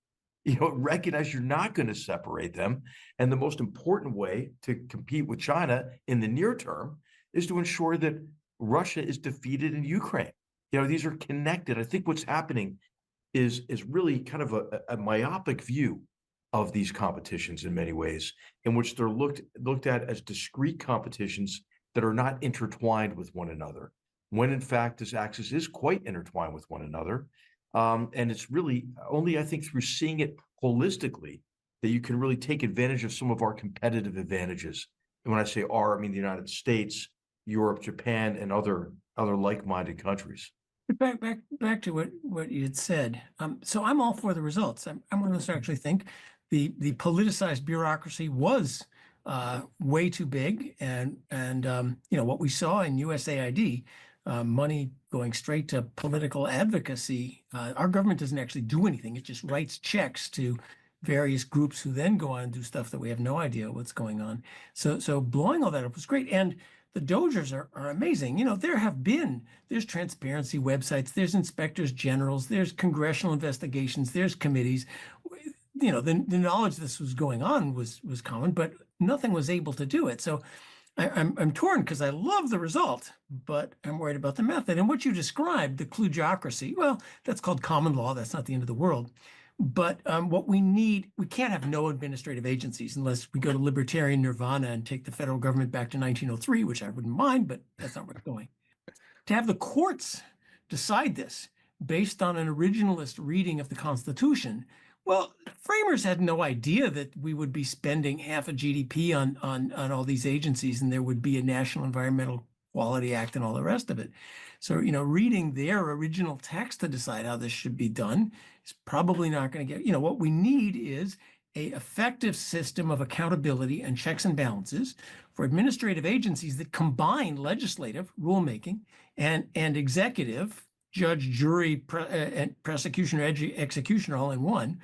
Recognize you're not going to separate them. And the most important way to compete with China in the near term is to ensure that Russia is defeated in Ukraine. These are connected. I think what's happening is really kind of a myopic view of these competitions in many ways, in which they're looked at as discrete competitions that are not intertwined with one another, when in fact this axis is quite intertwined with one another. And it's really only, I think, through seeing it holistically that you can really take advantage of some of our competitive advantages. And when I say our, I mean the United States, Europe, Japan, and other like-minded countries. Back to what you had said. So I'm all for the results. I'm one of those who actually think the politicized bureaucracy was way too big, and what we saw in USAID, money going straight to political advocacy. Our government doesn't actually do anything; it just writes checks to various groups who then go on and do stuff that we have no idea what's going on. So blowing all that up was great, and the Dodgers are amazing. There's transparency websites, there's inspectors generals, there's congressional investigations, there's committees. The knowledge this was going on was common, but nothing was able to do it. So I'm torn because I love the result, but I'm worried about the method. And what you described, the kludgeocracy, well, that's called common law. That's not the end of the world. But what we need, we can't have no administrative agencies unless we go to libertarian nirvana and take the federal government back to 1903, which I wouldn't mind, but that's not where it's going. To have the courts decide this based on an originalist reading of the Constitution, well, framers had no idea that we would be spending half a GDP on all these agencies, and there would be a National Environmental Quality Act and all the rest of it. So, reading their original text to decide how this should be done is probably not going to get, what we need is an effective system of accountability and checks and balances for administrative agencies that combine legislative rulemaking and executive, judge, jury, and prosecution or execution all in one.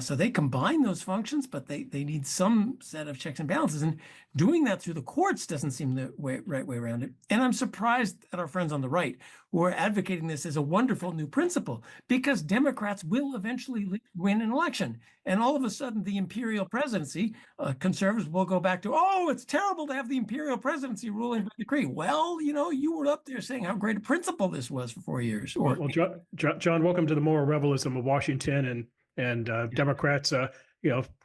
So they combine those functions, but they need some set of checks and balances. And doing that through the courts doesn't seem the right way around it. And I'm surprised at our friends on the right who are advocating this as a wonderful new principle, because Democrats will eventually win an election. And all of a sudden, the imperial presidency, conservatives will go back to, oh, it's terrible to have the imperial presidency ruling by decree. Well, you were up there saying how great a principle this was for 4 years. Well, John, welcome to the moral revelism of Washington and Democrats,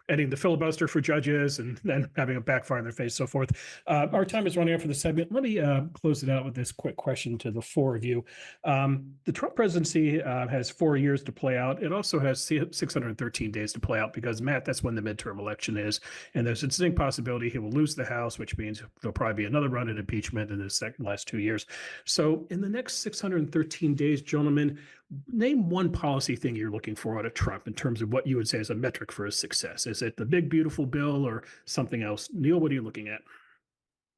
ending the filibuster for judges and then having a backfire in their face, so forth. Our time is running out for the segment. Let me close it out with this quick question to the four of you. The Trump presidency has 4 years to play out. It also has 613 days to play out because, Matt, that's when the midterm election is. And there's a distinct possibility he will lose the House, which means there'll probably be another round of impeachment in the last 2 years. So in the next 613 days, gentlemen, name one policy thing you're looking for out of Trump in terms of what you would say is a metric for his success. Is it the big, beautiful bill or something else? Neil, what are you looking at?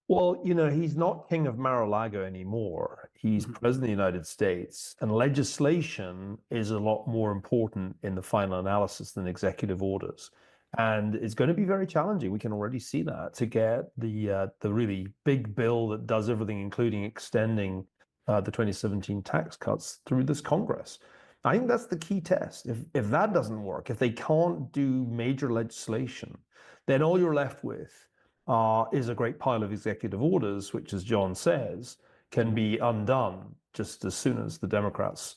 Well, he's not king of Mar-a-Lago anymore. He's president of the United States, and legislation is a lot more important in the final analysis than executive orders. And it's going to be very challenging. We can already see that, to get the really big bill that does everything, including extending the 2017 tax cuts through this Congress. I think that's the key test. If that doesn't work, if they can't do major legislation, then all you're left with is a great pile of executive orders, which, as John says, can be undone just as soon as the Democrats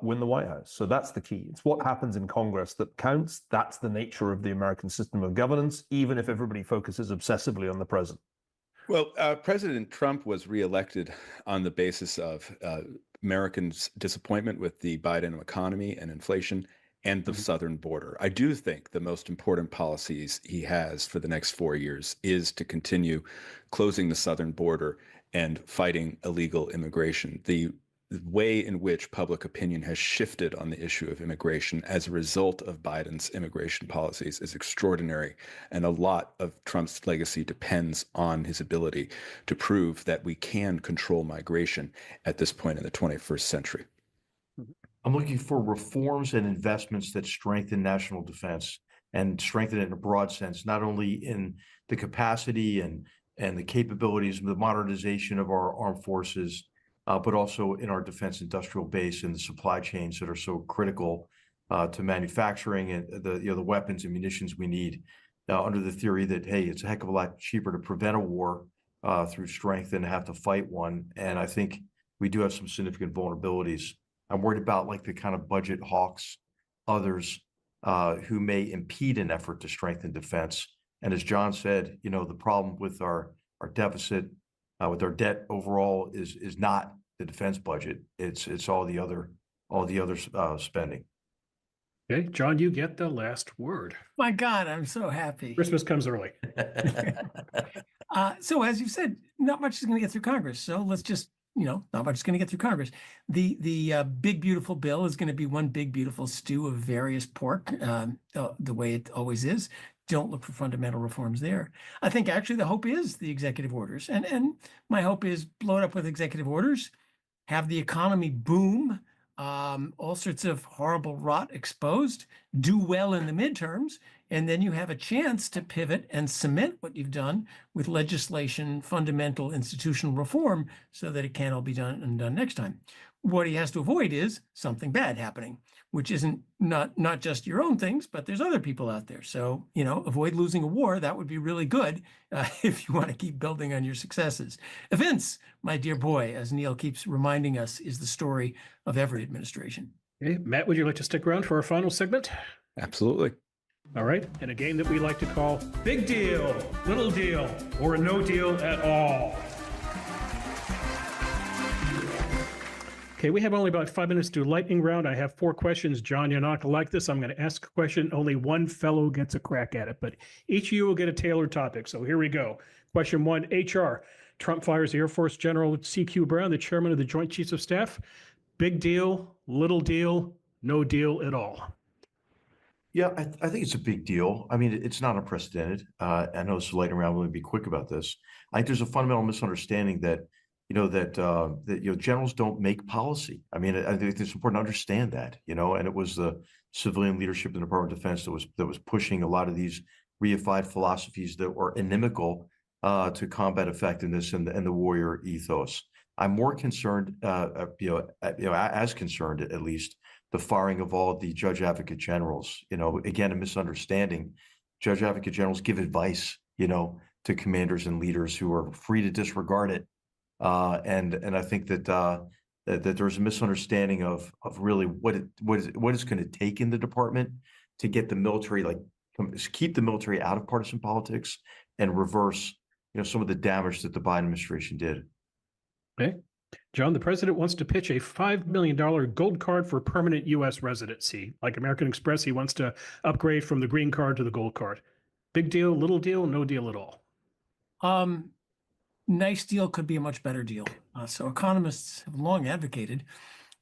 win the White House. So that's the key. It's what happens in Congress that counts. That's the nature of the American system of governance, even if everybody focuses obsessively on the president. Well, President Trump was reelected on the basis of Americans' disappointment with the Biden economy and inflation and the southern border. I do think the most important policies he has for the next 4 years is to continue closing the southern border and fighting illegal immigration. The way in which public opinion has shifted on the issue of immigration as a result of Biden's immigration policies is extraordinary. And a lot of Trump's legacy depends on his ability to prove that we can control migration at this point in the 21st century. I'm looking for reforms and investments that strengthen national defense and strengthen it in a broad sense, not only in the capacity and the capabilities, the modernization of our armed forces, but also in our defense industrial base and the supply chains that are so critical to manufacturing and the weapons and munitions we need. Under the theory that, hey, it's a heck of a lot cheaper to prevent a war through strength than to have to fight one. And I think we do have some significant vulnerabilities. I'm worried about like the kind of budget hawks, others who may impede an effort to strengthen defense. And as John said, you know, the problem with our deficit, with our debt overall is not the defense budget. It's all the other spending. Okay, John, you get the last word. My God, I'm so happy. Christmas comes early. So as you said, not much is going to get through Congress. So let's just, not much is going to get through Congress. The big, beautiful bill is going to be one big, beautiful stew of various pork, the way it always is. Don't look for fundamental reforms there. I think actually the hope is the executive orders. And my hope is blow it up with executive orders, have the economy boom, all sorts of horrible rot exposed, do well in the midterms, and then you have a chance to pivot and cement what you've done with legislation, fundamental institutional reform, so that it can't all be done and done next time. What he has to avoid is something bad happening, which isn't not just your own things, but there's other people out there. So, avoid losing a war. That would be really good if you want to keep building on your successes. Events, my dear boy, as Neil keeps reminding us, is the story of every administration. Okay, Matt, would you like to stick around for our final segment? Absolutely. All right, and a game that we like to call Big Deal, Little Deal, or No Deal at All. Okay, we have only about 5 minutes to do lightning round. I have 4 questions. John, you're not going to like this. I'm going to ask a question. Only one fellow gets a crack at it, but each of you will get a tailored topic. So here we go. Question 1, HR. Trump fires Air Force General C.Q. Brown, the chairman of the Joint Chiefs of Staff. Big deal, little deal, no deal at all. Yeah, I think it's a big deal. I mean, it's not unprecedented. I know it's lightning round. Let me be quick about this. I think there's a fundamental misunderstanding that generals don't make policy. I mean, I think it's important to understand that, and it was the civilian leadership in the Department of Defense that was pushing a lot of these reified philosophies that were inimical to combat effectiveness and the warrior ethos. I'm more concerned, as concerned at least, the firing of all of the judge advocate generals. Again, a misunderstanding. Judge advocate generals give advice, to commanders and leaders who are free to disregard it. And I think that there's a misunderstanding of really what it's going to take in the department to get the military, keep the military out of partisan politics and reverse, some of the damage that the Biden administration did. Okay. John, the president wants to pitch a $5 million gold card for permanent U.S. residency. Like American Express, he wants to upgrade from the green card to the gold card. Big deal, little deal, no deal at all. Nice deal could be a much better deal. So economists have long advocated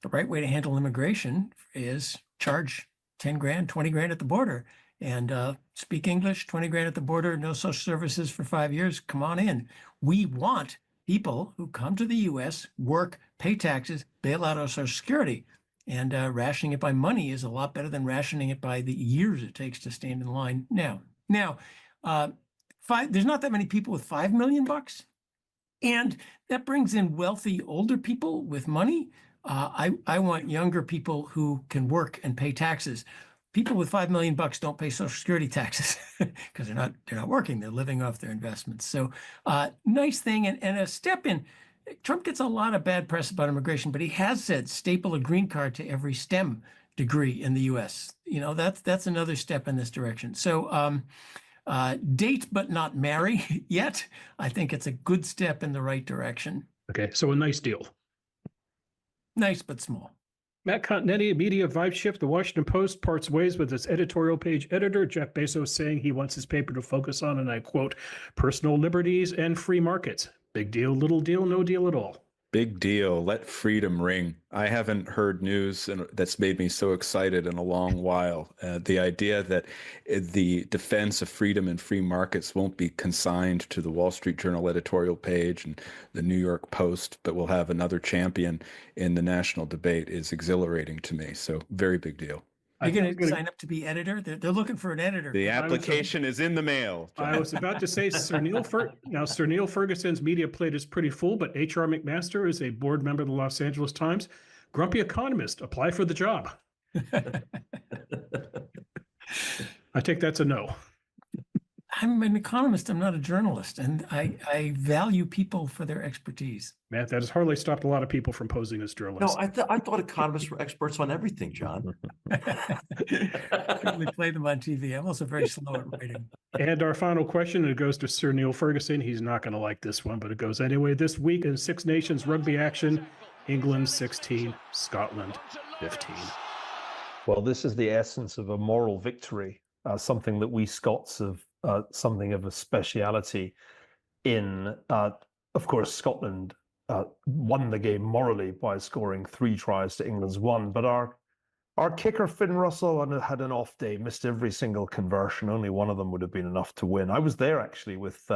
the right way to handle immigration is charge 10 grand, 20 grand at the border and speak English, 20 grand at the border, no social services for 5 years. Come on in. We want people who come to the U.S., work, pay taxes, bail out our Social Security. And rationing it by money is a lot better than rationing it by the years it takes to stand in line now. There's not that many people with $5 million. And that brings in wealthy older people with money. I want younger people who can work and pay taxes. People with $5 million don't pay Social Security taxes because they're not working. They're living off their investments. So nice thing and a step in. Trump gets a lot of bad press about immigration, but he has said staple a green card to every STEM degree in the U.S. That's another step in this direction. So date but not marry yet. I think it's a good step in the right direction. Okay, so a nice deal. Nice but small. Matt Continetti, media vibe shift. The Washington Post parts ways with its editorial page editor, Jeff Bezos, saying he wants his paper to focus on, and I quote, personal liberties and free markets. Big deal, little deal, no deal at all. Big deal. Let freedom ring. I haven't heard news that's made me so excited in a long while. The idea that the defense of freedom and free markets won't be consigned to the Wall Street Journal editorial page and the New York Post, but we'll have another champion in the national debate is exhilarating to me. So very big deal. Are you going to sign up to be editor? They're looking for an editor. The application is in the mail. I was about to say Sir Neil Ferguson's media plate is pretty full, but H.R. McMaster is a board member of the Los Angeles Times. Grumpy economist, apply for the job. I take that's a no. I'm an economist. I'm not a journalist, and I value people for their expertise. Matt, that has hardly stopped a lot of people from posing as journalists. No, I thought economists were experts on everything, John. We play them on TV. I'm also very slow at writing. And our final question, it goes to Sir Neil Ferguson. He's not going to like this one, but it goes anyway. This week in Six Nations rugby action, England 16, Scotland 15. Well, this is the essence of a moral victory, something that we Scots have something of a speciality in. Of course, Scotland won the game morally by scoring 3 tries to England's 1, but our kicker Finn Russell had an off day, missed every single conversion. Only one of them would have been enough to win. I was there actually with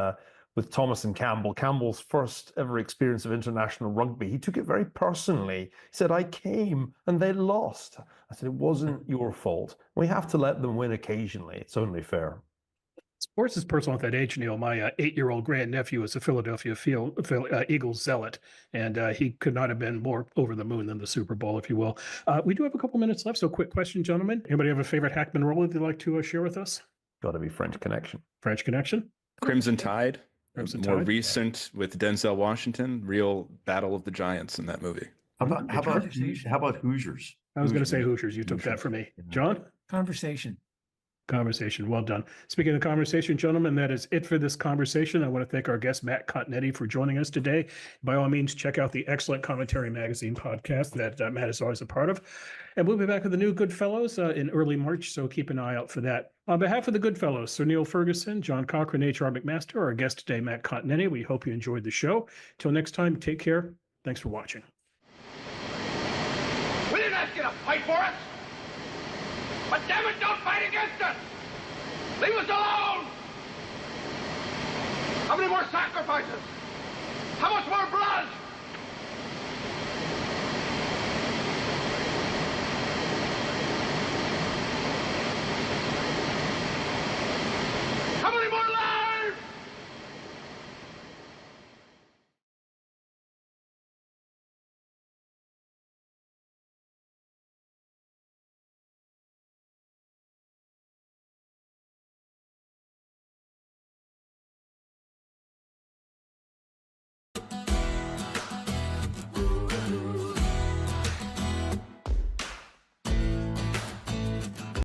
Thomas and Campbell. Campbell's first ever experience of international rugby. He took it very personally. He said, "I came and they lost." I said, "It wasn't your fault. We have to let them win occasionally. It's only fair." Sports is personal at that age, Neil. My 8-year-old grandnephew is a Philadelphia Eagles zealot, and he could not have been more over the moon than the Super Bowl, if you will. We do have a couple minutes left, so quick question, gentlemen. Anybody have a favorite Hackman role they'd like to share with us? Got to be French Connection. French Connection? Crimson Tide. Crimson More Tide. recent with Denzel Washington, real Battle of the Giants in that movie. How about Hoosiers? I was going to say Hoosiers. You took that from me. John? Conversation. Well done. Speaking of conversation, gentlemen, that is it for this conversation. I want to thank our guest, Matt Continetti, for joining us today. By all means, check out the excellent Commentary Magazine podcast that Matt is always a part of. And we'll be back with the new Goodfellows in early March, so keep an eye out for that. On behalf of the Goodfellows, Sir Neil Ferguson, John Cochran, H.R. McMaster, our guest today, Matt Continetti, we hope you enjoyed the show. Till next time, take care. Thanks for watching. We didn't ask you to fight for us. But damn it, don't fight against us! Leave us alone! How many more sacrifices? How much more blood?